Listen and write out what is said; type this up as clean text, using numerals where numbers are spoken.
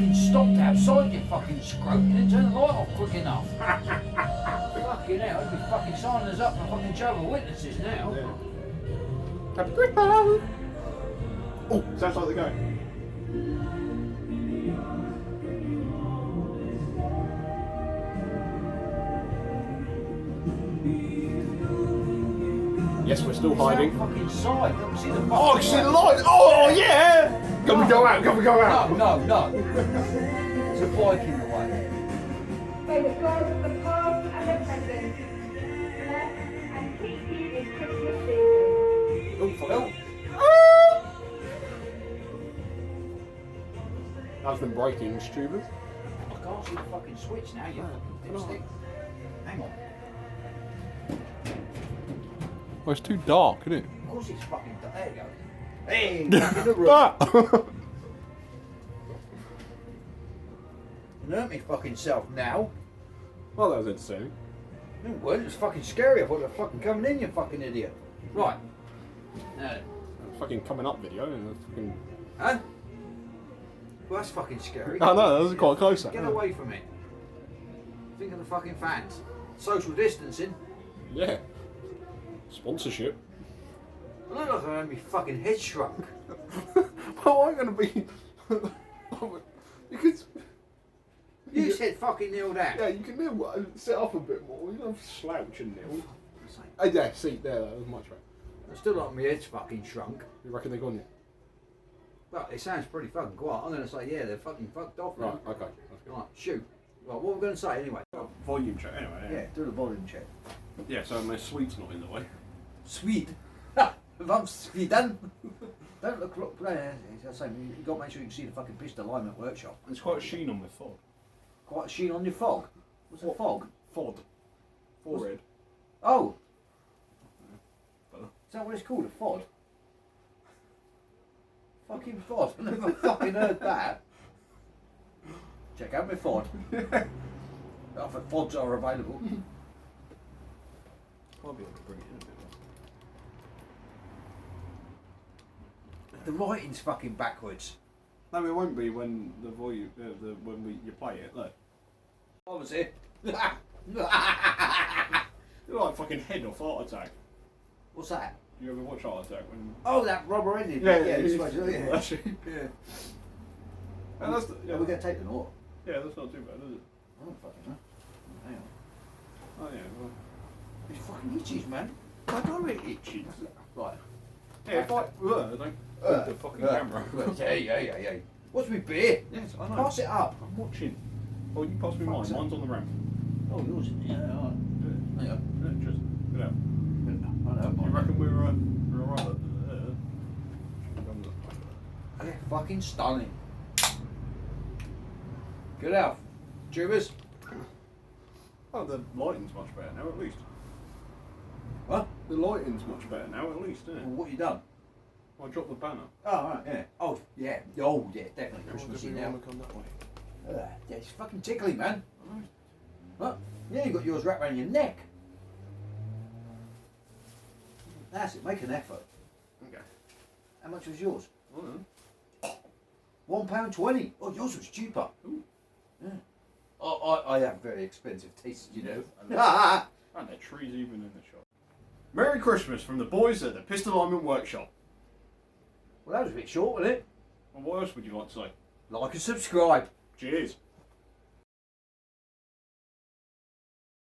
fucking stopped outside, you fucking scrote. You didn't turn the light off quick enough. Fucking hell, I'd be fucking signing us up for fucking Jehovah's Witnesses now. Yeah. Happy Christmas! Oh, sounds like they're going. Yes, we're still hiding. Fucking side. Don't see the fucking Oh, see the light! Oh, yeah! Can we go out? Can we go out? No. There's a bike in the way. May the God of the past and the present bless and keep you in Christmas season. Oh, for help. That's been breaking, stupid. I can't see the fucking switch now, you fucking dipstick. Hang on. Well, it's too dark, isn't it? Of course it's fucking dark. There you go. Hey, back in the room. You hurt me fucking self now. Well, that was entertaining. No, it wasn't. It was fucking scary. I thought you were fucking coming in, you fucking idiot. Right. Now, Fucking coming up video and fucking. huh? Well, that's fucking scary. Oh no, that was quite close. Get away from it. Think of the fucking fans. Social distancing. Yeah. Sponsorship. I look like I'm going to be fucking head shrunk. Well, I'm going to be. Because. You said fucking kneel down. Yeah, you can kneel, sit up a bit more. You don't have to slouch and kneel. Yeah, see, there, that was much better. I still like my head's fucking shrunk. You reckon they're gone yet? Well, it sounds pretty fucking quiet. I'm going to say, yeah, they're fucking fucked off now. Right, okay. That's good. Right, shoot. Right, what we're going to say anyway? Volume check, anyway. Yeah, do the volume check. Yeah, so my sweet's not in the way. Swede. Ha! If I'm Sweden. Don't look there. You've got to make sure you can see the fucking pistol alignment workshop. There's quite a sheen on my fog. Quite a sheen on your fog. What's a fog? Fod. Forehead. Oh! Better. Is that what it's called? A fod? Fucking fod. I never fucking heard that. Check out my fod. Other fods are available. I'll be able to bring it in a bit more. The writing's fucking backwards. No, it won't be when the volume, when you play it. Look, I was here. you're like fucking head off Heart Attack. What's that? You ever watch Heart Attack? When... Oh, that rubber ended. Yeah, this way, that's it. yeah. And that's the, yeah, Are we going to take the note? yeah, that's not too bad, is it? I don't fucking know. Hang on. Oh yeah, well, It's fucking itches, man. I know it itches. Right. Yeah, if I don't the fucking camera. Yeah. What's my beer? Yes, I know. Pass it up. I'm watching. Oh, you pass me mine. Fuck's sake. Mine's on the ramp. Oh, yours. Yeah, all right. Hang on. Yeah, just get out. I know. You reckon we're alright? They're fucking stunning. Good out. Tubers. Oh, the lighting's much better now, at least. What? The lighting's much better now, at least, isn't it? Well, what you done? I dropped the banner. Oh, right, yeah. Oh, yeah. Oh, yeah, definitely Christmassy now. Come that way. Yeah, it's fucking tickly, man. What? Yeah, you got yours wrapped around your neck. That's it. Make an effort. Okay. How much was yours? Well, £1.20. Oh, yours was cheaper. Ooh. Yeah. I have very expensive tastes, you know. and there are trees even in the shop. Merry Christmas from the boys at the Pistol Alignment Workshop. Well, that was a bit short, wasn't it? And what else would you like to say? Like and subscribe. Cheers.